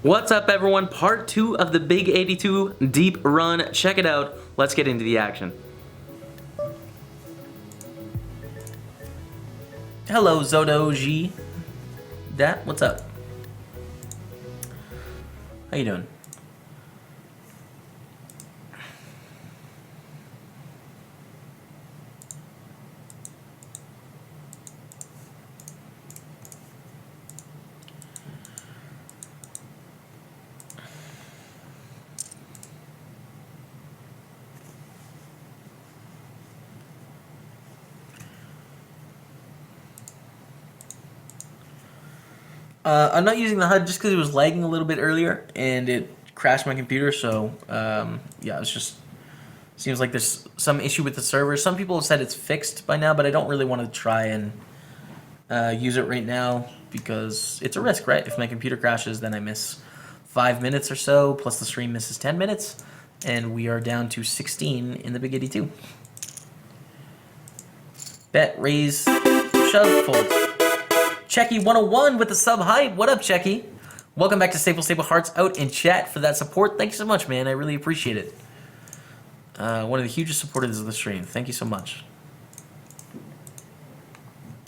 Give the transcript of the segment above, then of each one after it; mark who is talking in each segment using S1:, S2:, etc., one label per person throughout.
S1: What's up, everyone? Part 2 of the Big 82 Deep Run. Check it out. Let's get into the action. Hello, Zodo G. What's up? How you doing? I'm not using the HUD just because it was lagging a little bit earlier and it crashed my computer. So yeah, it's just seems like there's some issue with the server. Some people have said it's fixed by now, but I don't really want to try and use it right now because it's a risk, right? If my computer crashes, then I miss 5 minutes or so, plus the stream misses 10 minutes, and we are down to 16 in the Big 82. Bet, raise, shove, fold. Checky 101 with the sub hype. What up, Checky? Welcome back to Staple Hearts out in chat for that support. Thank you so much, man. I really appreciate it. One of the hugest supporters of the stream. Thank you so much.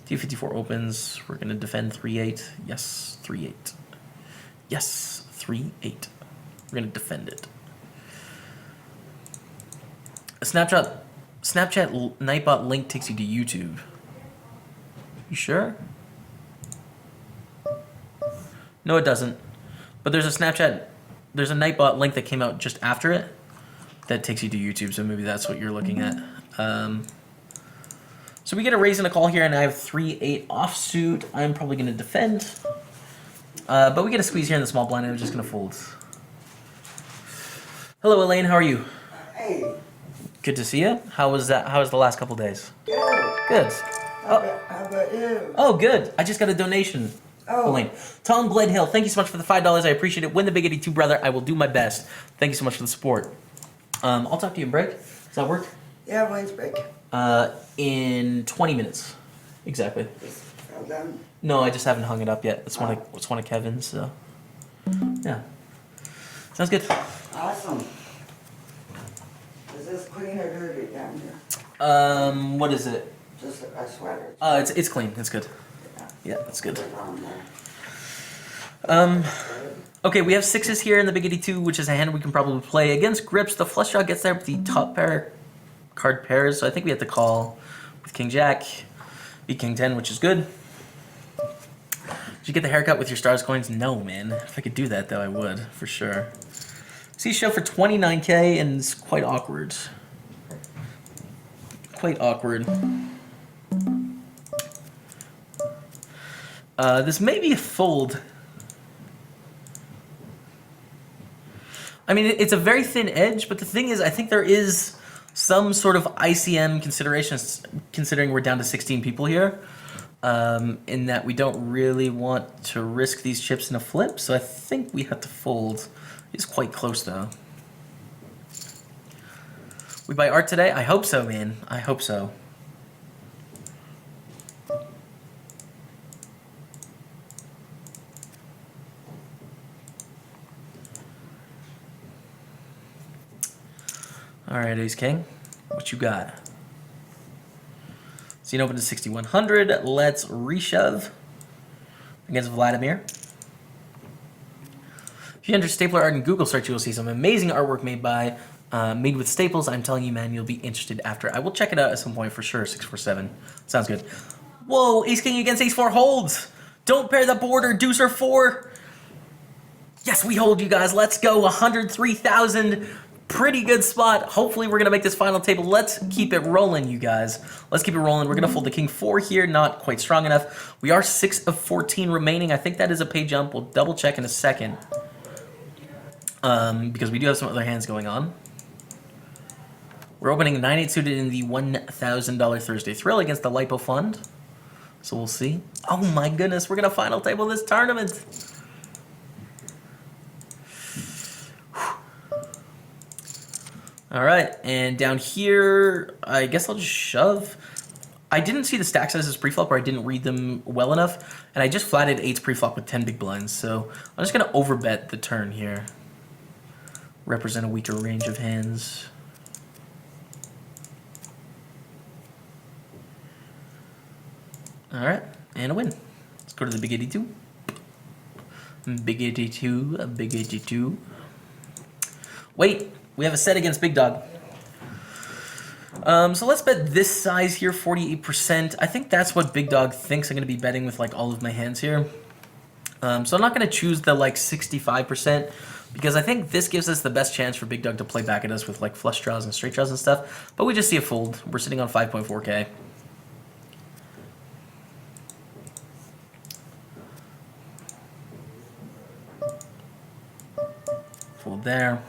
S1: T54 opens. We're going to defend 3-8. Yes, 3-8. Yes, 3-8. We're going to defend it. A Snapchat Nightbot link takes you to YouTube. You sure? No, it doesn't. But there's a Nightbot link that came out just after it that takes you to YouTube, so maybe that's what you're looking at. So we get a raise and a call here, and I have 3-8 offsuit. I'm probably going to defend. But we get a squeeze here in the small blind, and I'm just going to fold. Hello, Elaine. How are you?
S2: Hey.
S1: Good to see you. How was that? How was the last couple days?
S2: Good.
S1: Good.
S2: How about you?
S1: Oh, good. I just got a donation.
S2: Oh.
S1: Elaine. Tom Bledhill, thank you so much for the $5. I appreciate it. Win the Big 82, brother. I will do my best. Thank you so much for the support. I'll talk to you in break. Does that work?
S2: Yeah, when's break?
S1: In 20 minutes. Exactly.
S2: Well done.
S1: No, I just haven't hung it up yet. It's one of Kevin's, so. Yeah. Sounds good.
S2: Awesome. Is this clean or dirty down here?
S1: What is it?
S2: Just a sweater.
S1: It's clean. It's good. Yeah, that's good.
S2: Put it on there.
S1: Okay, we have sixes here in the Big 82, which is a hand we can probably play. Against grips, the flush draw gets there with the top pair card pairs, so I think we have to call with King Jack, beat King 10, which is good. Did you get the haircut with your stars coins? No, man. If I could do that, though, I would, for sure. See show for 29K, and it's quite awkward. Quite awkward. This may be a fold. I mean, it's a very thin edge, but the thing is, I think there is some sort of ICM considerations, considering we're down to 16 people here, in that we don't really want to risk these chips in a flip, so I think we have to fold. It's quite close, though. We buy art today? I hope so, man. I hope so. All right, Ace King, what you got? Scene open to 6,100. Let's reshove against Vladimir. If you enter Stapler Art in Google search, you will see some amazing artwork made with staples. I'm telling you, man, you'll be interested after. I will check it out at some point for sure. 647 sounds good. Whoa, Ace King against Ace 4 holds. Don't pair the border, deuce or 4. Yes, we hold, you guys. Let's go. 103,000. Pretty good spot. Hopefully we're going to make this final table. Let's keep it rolling, you guys. Let's keep it rolling. We're going to fold the King 4 here. Not quite strong enough. We are 6 of 14 remaining. I think that is a pay jump. We'll double check in a second. Because we do have some other hands going on. We're opening 9-8 suited in the $1,000 Thursday Thrill against the Lipo Fund. So we'll see. Oh my goodness. We're going to final table this tournament. All right, and down here, I guess I'll just shove. I didn't see the stack sizes pre-flop, or I didn't read them well enough, and I just flatted 8s pre-flop with 10 big blinds, so I'm just going to overbet the turn here. Represent a weaker range of hands. Alright, and a win. Let's go to the big 82. Big 82, a big 82. Wait, we have a set against Big Dog. So let's bet this size here, 48%. I think that's what Big Dog thinks I'm going to be betting with like all of my hands here. So I'm not going to choose the like 65% because I think this gives us the best chance for Big Dog to play back at us with like flush draws and straight draws and stuff. But we just see a fold. We're sitting on 5.4K. Fold there.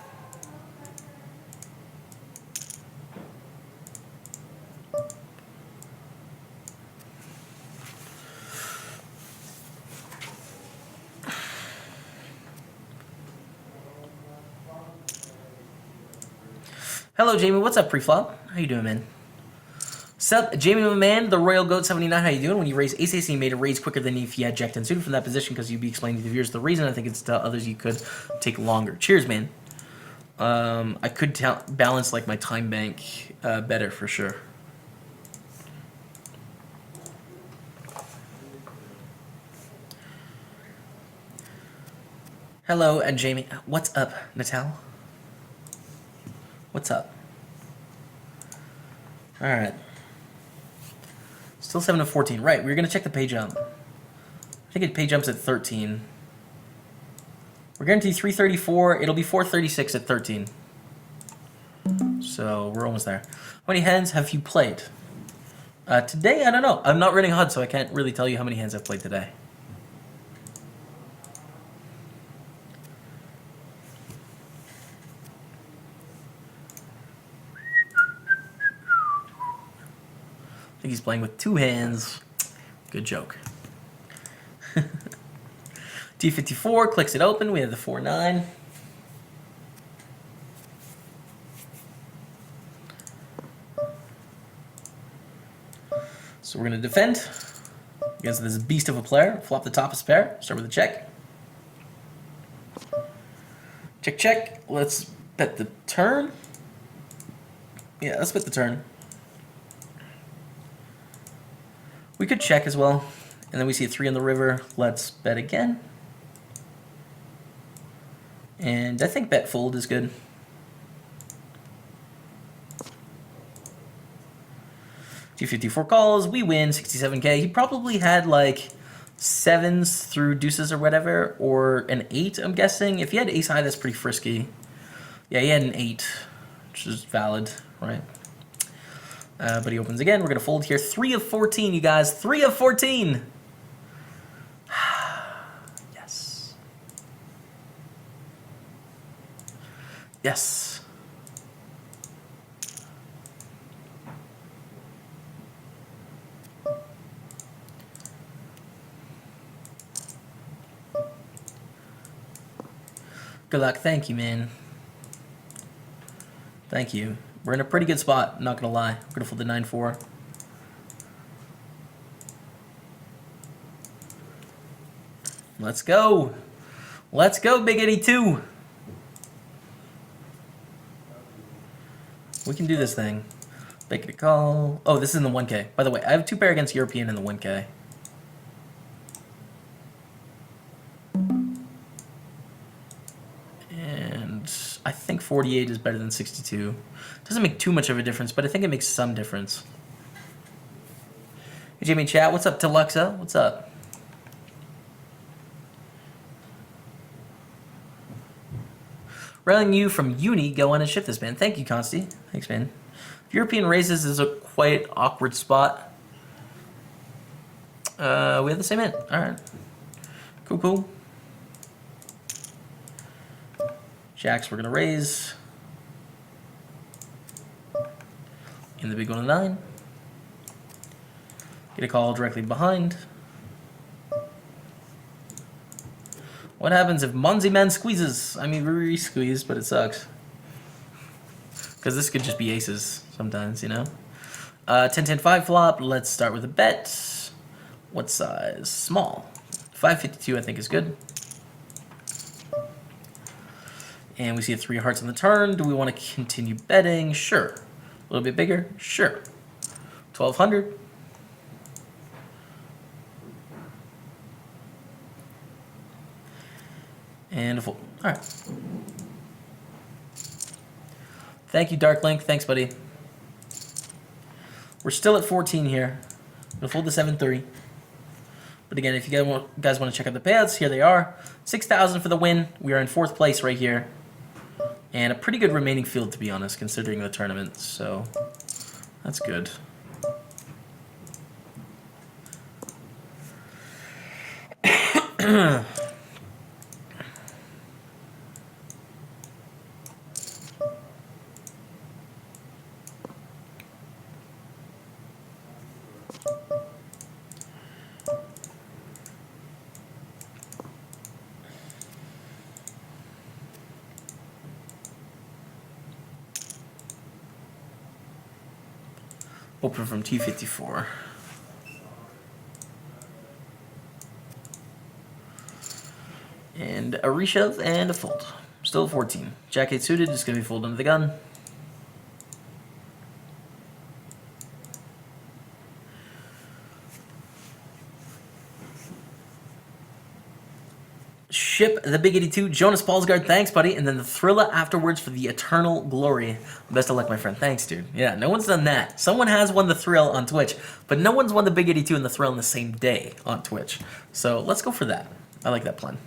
S1: Hello, Jamie. What's up, pre-flop? How you doing, man? Sup, Jamie, my man, the Royal Goat 79. How you doing? When you raise ace, you made a raise quicker than if you had jack 10 suited from that position because you'd be explaining to the viewers the reason. I think it's to others you could take longer. Cheers, man. I could balance like my time bank better for sure. Hello, and Jamie. What's up, Natal? What's up? All right. Still 7 to 14. Right, we're going to check the pay jump. I think it pay jumps at 13. We're guaranteed 334. It'll be 436 at 13. So we're almost there. How many hands have you played? Today, I don't know. I'm not running HUD, so I can't really tell you how many hands I've played today. I think he's playing with 2 hands. Good joke. T54 clicks it open. We have the 4-9. So we're going to defend against this beast of a player. Flop the top of spare. Start with a check. Check, check. Let's bet the turn. Yeah, let's bet the turn. We could check as well. And then we see a 3 on the river. Let's bet again. And I think bet fold is good. T54 calls. We win 67K. He probably had like 7s through deuces or whatever, or an 8, I'm guessing. If he had ace high, that's pretty frisky. Yeah, he had an 8, which is valid, right? But he opens again. We're going to fold here. 3 of 14, you guys. 3 of 14. Yes. Yes. Good luck. Thank you, man. Thank you. We're in a pretty good spot, not gonna lie. We're gonna fold the 9-4. Let's go. Let's go, Big 82. We can do this thing. Make it a call. Oh, this is in the 1K. By the way, I have 2 pair against European in the 1K. And I think 48 is better than 62. Doesn't make too much of a difference, but I think it makes some difference. Hey, Jamie chat, what's up, Deluxa? What's up? Railing you from uni, go on and shift this, man. Thank you, Consti. Thanks, man. European raises is a quite awkward spot. We have the same hand. All right. Cool, cool. Jacks, we're going to raise. In the big 1 and 9. Get a call directly behind. What happens if Monzy Man squeezes? I mean, we squeeze, but it sucks. Because this could just be aces sometimes, you know? 10-10-5 flop. Let's start with a bet. What size? Small. 552 I think is good. And we see a 3 hearts on the turn. Do we want to continue betting? Sure. A little bit bigger? Sure. 1200. And a full. All right. Thank you, Dark Link. Thanks, buddy. We're still at 14 here. I'm gonna fold the 7-3. But again, if you guys want to check out the payouts, here they are. 6,000 for the win. We are in 4th place right here. And a pretty good remaining field, to be honest, considering the tournament. So that's good. Open from T54. And a reshove and a fold. Still 14. Jack 8 suited, just going to be folded under the gun. Ship the Big 82, Jonas Paulsgaard, thanks, buddy. And then the Thrilla afterwards for the Eternal Glory. Best of luck, my friend. Thanks, dude. Yeah, no one's done that. Someone has won the Thrill on Twitch, but no one's won the Big 82 and the Thrill on the same day on Twitch. So let's go for that. I like that plan.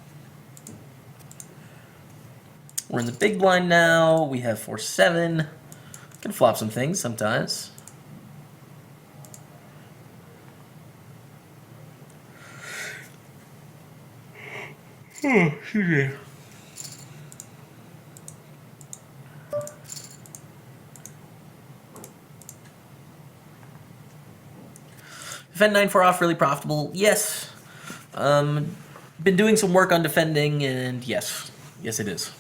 S1: We're in the big blind now. We have 4-7. Can flop some things sometimes. Oh, excuse me. Defend 9-4 off, really profitable. Yes. Been doing some work on defending, and yes. Yes, it is.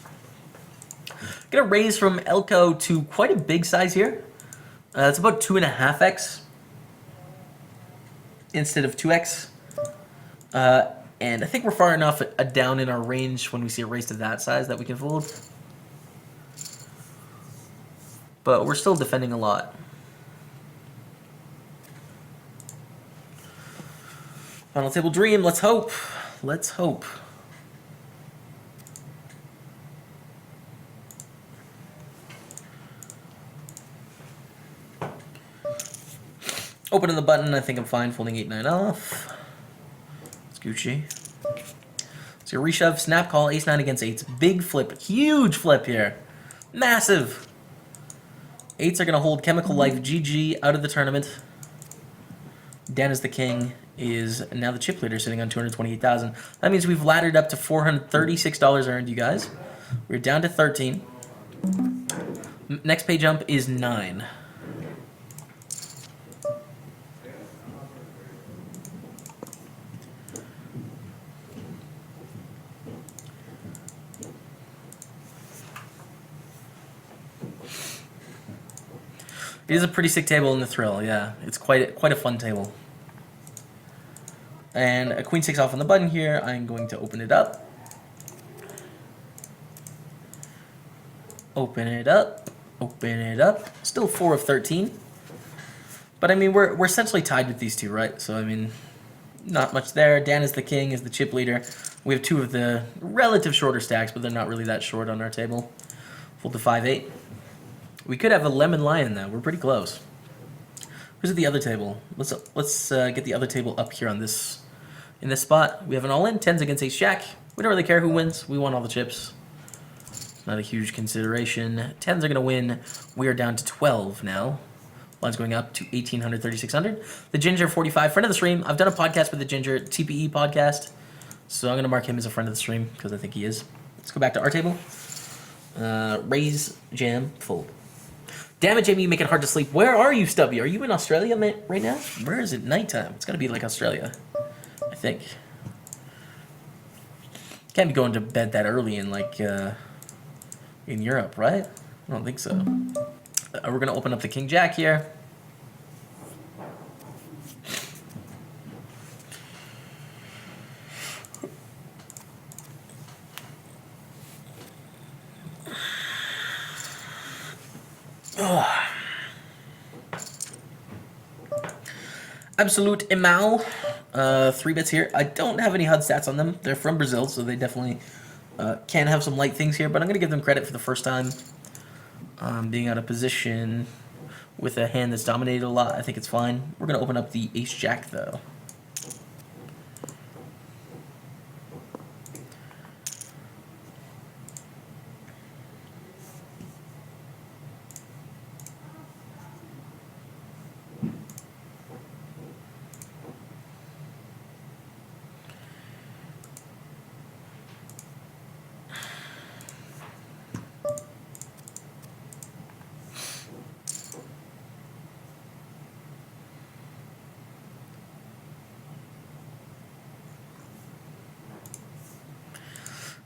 S1: Gonna raise from Elko to quite a big size here. It's about 2.5x instead of 2x. And I think we're far enough down in our range when we see a raise to that size that we can fold. But we're still defending a lot. Final table dream, let's hope. Let's hope. Opening the button, I think I'm fine. Folding 8-9 off. It's Gucci. So your reshove, snap call, ace-9 against 8s. Big flip, huge flip here. Massive. 8s are going to hold Chemical Life GG out of the tournament. Dan is the king, is now the chip leader, sitting on 228,000. That means we've laddered up to $436 earned, you guys. We're down to 13. Next pay jump is 9. It is a pretty sick table in the Thrill, yeah. It's quite a fun table. And a Queen 6 off on the button here. I'm going to open it up. Open it up. Open it up. Still 4 of 13. But I mean, we're essentially tied with these two, right? So I mean, not much there. Dan is the king, is the chip leader. We have 2 of the relative shorter stacks, but they're not really that short on our table. Fold to 5-8. We could have a lemon lion though. We're pretty close. Who's at the other table? Let's get the other table up here on this in this spot. We have an all-in 10s against ace jack. We don't really care who wins. We want all the chips. It's not a huge consideration. 10s are gonna win. We are down to 12 now. Line's going up to 1,800, 3,600. The Ginger 45, friend of the stream. I've done a podcast with the Ginger, TPE podcast. So I'm gonna mark him as a friend of the stream because I think he is. Let's go back to our table. Raise, jam, fold. Damn it, Jamie, you make it hard to sleep. Where are you, Stubby? Are you in Australia right now? Where is it? Nighttime. It's gotta be like Australia, I think. Can't be going to bed that early in like in Europe, right? I don't think so. We're gonna open up the King Jack here. Absolute Imal, 3 bits here. I don't have any HUD stats on them. They're from Brazil, so they definitely can have some light things here, but I'm going to give them credit for the first time being out of position with a hand that's dominated a lot. I think it's fine. We're going to open up the Ace-Jack, though.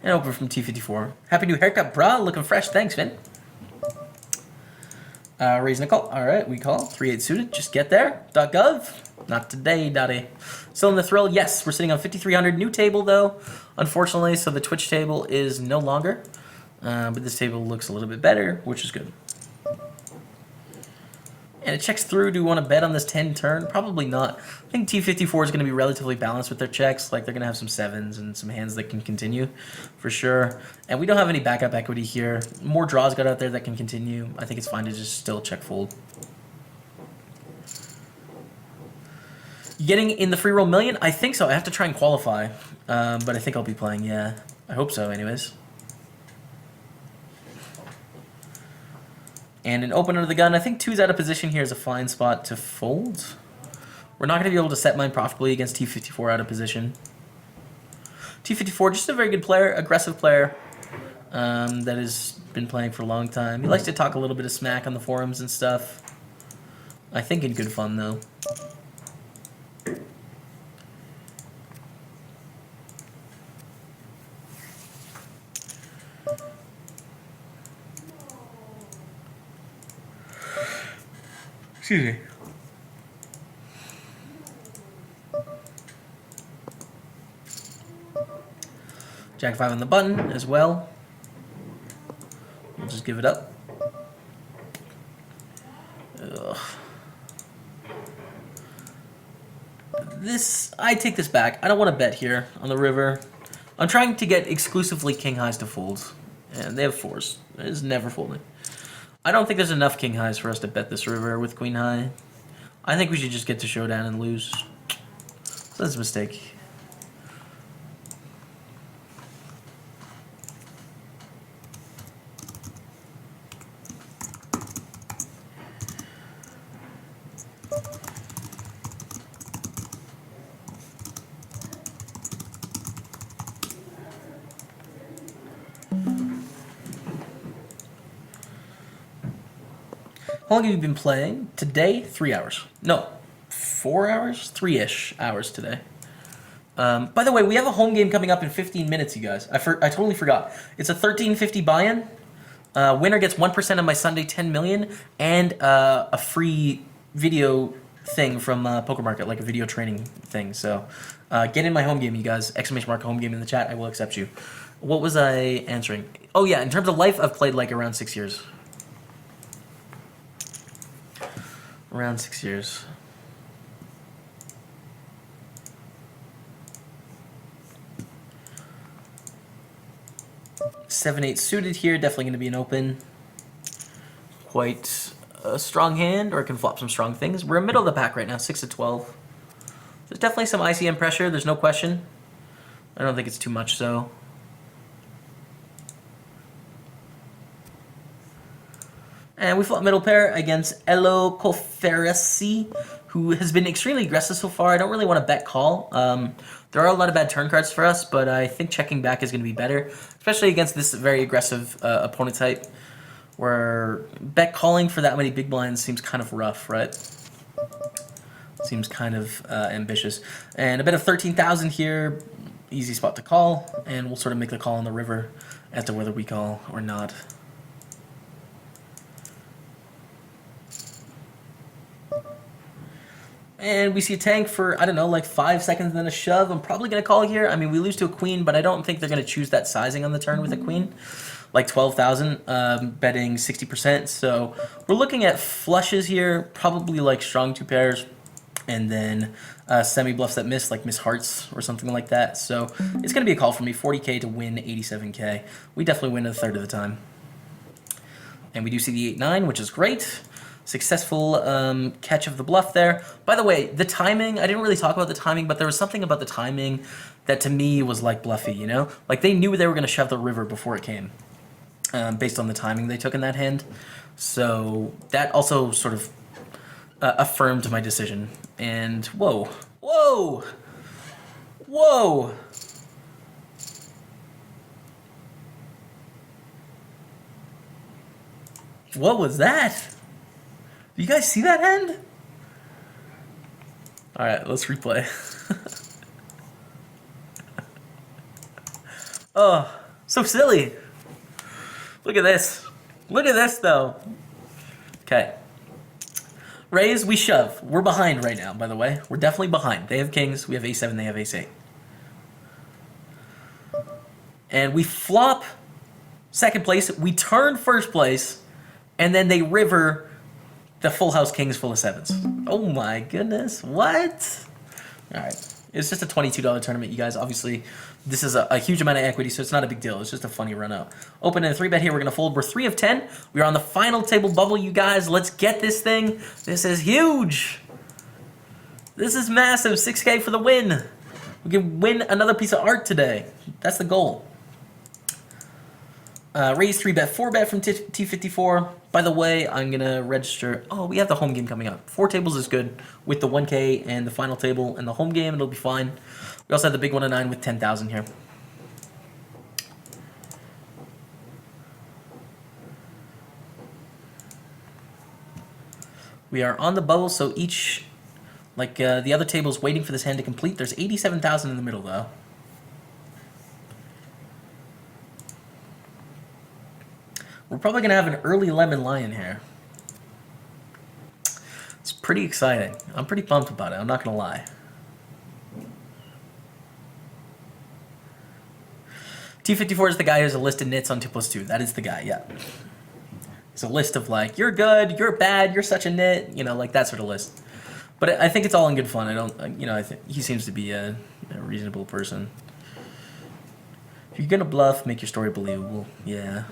S1: And open from T54. Happy new haircut, brah. Looking fresh. Thanks, Vin. Raising a call. All right, we call. 3-8 suited. Just get there. .gov. Not today, Dottie. Still in the thrill? Yes. We're sitting on 5,300. New table, though, unfortunately. So the Twitch table is no longer. But this table looks a little bit better, which is good. And it checks through. Do we want to bet on this 10 turn? Probably not. I think T54 is going to be relatively balanced with their checks. Like, they're going to have some 7s and some hands that can continue, for sure. And we don't have any backup equity here. More draws got out there that can continue. I think it's fine to just still check fold. You getting in the free roll million? I think so. I have to try and qualify. But I think I'll be playing, yeah. I hope so, anyways. And an open under the gun. I think 2's out of position here is a fine spot to fold. We're not going to be able to set mine profitably against T54 out of position. T54, just a very good player, aggressive player that has been playing for a long time. He likes to talk a little bit of smack on the forums and stuff. I think in good fun, though. Excuse me. Jack 5 on the button as well. We'll just give it up. Ugh. I take this back. I don't want to bet here on the river. I'm trying to get exclusively king highs to fold. And they have 4s. It is never folding. I don't think there's enough king highs for us to bet this river with queen high. I think we should just get to showdown and lose. So that's a mistake. How long have you been playing? Today, 3 hours. No, 4 hours? 3-ish hours today. By the way, we have a home game coming up in 15 minutes, you guys. I totally forgot. It's a $13.50 buy-in. Winner gets 1% of my Sunday 10 million and a free video thing from Poker Market, like a video training thing. So get in my home game, you guys. !mark home game in the chat. I will accept you. What was I answering? Oh, yeah. In terms of life, I've played like around 6 years. Around 6 years. Seven, 8 suited here. Definitely going to be an open. Quite a strong hand, or it can flop some strong things. We're in middle of the pack right now, 6 to 12. There's definitely some ICM pressure. There's no question. I don't think it's too much, so. And we fought middle pair against Elo Koferesi, who has been extremely aggressive so far. I don't really want to bet call. There are a lot of bad turn cards for us, but I think checking back is going to be better, especially against this very aggressive opponent type, where bet calling for that many big blinds seems kind of rough, right? Seems kind of ambitious. And a bet of 13,000 here, easy spot to call, and we'll sort of make the call on the river as to whether we call or not. And we see a tank for, I don't know, like 5 seconds and then a shove. I'm probably going to call here. I mean, we lose to a queen, but I don't think they're going to choose that sizing on the turn with a queen. Like 12,000, betting 60%. So we're looking at flushes here, probably like strong 2 pairs. and then semi-bluffs that miss, like miss hearts or something like that. So it's going to be a call for me, 40K to win 87K. We definitely win a third of the time. And we do see the 8-9, which is great. Successful catch of the bluff there. By the way, the timing, I didn't really talk about the timing, but there was something about the timing that to me was like bluffy, you know? Like they knew they were going to shove the river before it came, based on the timing they took in that hand. So that also sort of affirmed my decision. And whoa, whoa, whoa. What was that? Do you guys see that hand? All right, let's replay. Oh, so silly. Look at this. Look at this, though. Okay. Raise, we shove. We're behind right now, by the way. We're definitely behind. They have kings, we have a7, they have ace8. And we flop second place, we turn first place, and then they river the full house kings full of sevens. Oh my goodness, what? All right, it's just a $22 tournament, you guys. Obviously, this is a huge amount of equity, so it's not a big deal. It's just a funny run up. Open in a 3-bet here, we're gonna fold. We're 3 of 10. We're on the final table bubble, you guys. Let's get this thing. This is huge. This is massive, 6K for the win. We can win another piece of art today. That's the goal. Raise 3-bet, 4-bet from T54. By the way, I'm going to register. Oh, we have the home game coming up. 4 tables is good with the 1K and the final table and the home game. It'll be fine. We also have the big 1 of 9 with 10,000 here. We are on the bubble, so each, like the other table is waiting for this hand to complete. There's 87,000 in the middle, though. We're probably going to have an early lemon lion here. It's pretty exciting. I'm pretty pumped about it. I'm not going to lie. T54 is the guy who's a list of nits on 2+2. That is the guy, yeah. It's a list of like, you're good, you're bad, you're such a nit, you know, like that sort of list. But I think it's all in good fun. I don't, you know, I think he seems to be a reasonable person. If you're going to bluff, make your story believable. Yeah.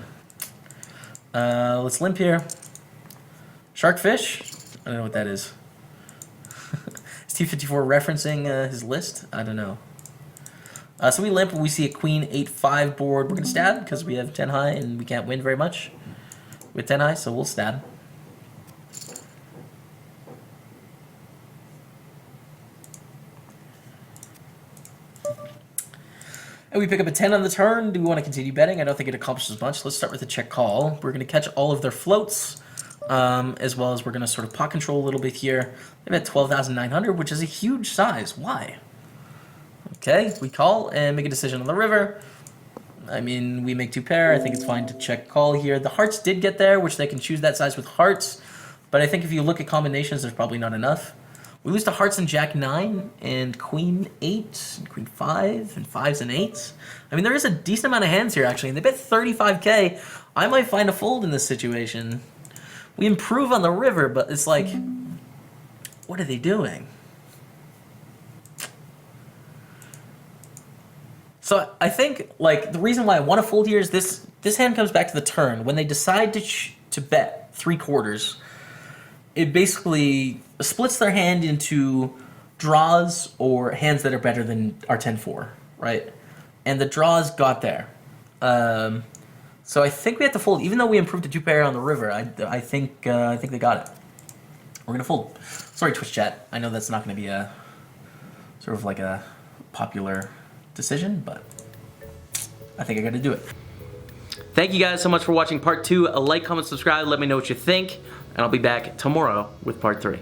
S1: Let's limp here. Sharkfish? I don't know what that is. Is T54 referencing his list? I don't know. So we limp and we see a queen 8-5 board. We're going to stab because we have 10 high and we can't win very much with 10 high, so we'll stab. And we pick up a 10 on the turn. Do we want to continue betting? I don't think it accomplishes much. Let's start with a check call. We're going to catch all of their floats, as well as we're going to sort of pot control a little bit here. They've at 12,900, which is a huge size. Why? Okay, we call and make a decision on the river. I mean, we make 2 pair. I think it's fine to check call here. The hearts did get there, which they can choose that size with hearts. But I think if you look at combinations, there's probably not enough. We lose to hearts and jack 9 and queen 8 and queen 5 and 5s and 8s. I mean, there is a decent amount of hands here, actually, and they bet 35K. I might find a fold in this situation. We improve on the river, but it's like, what are they doing? So I think, like, the reason why I want to fold here is this hand comes back to the turn. When they decide to bet 3/4, it basically splits their hand into draws or hands that are better than our 10-4, right? And the draws got there. So I think we have to fold, even though we improved to 2 pair on the river. I think they got it. We're gonna fold. Sorry, Twitch chat. I know that's not gonna be a sort of like a popular decision, but I think I got to do it. Thank you guys so much for watching part 2. A like, comment, subscribe. Let me know what you think, and I'll be back tomorrow with part 3.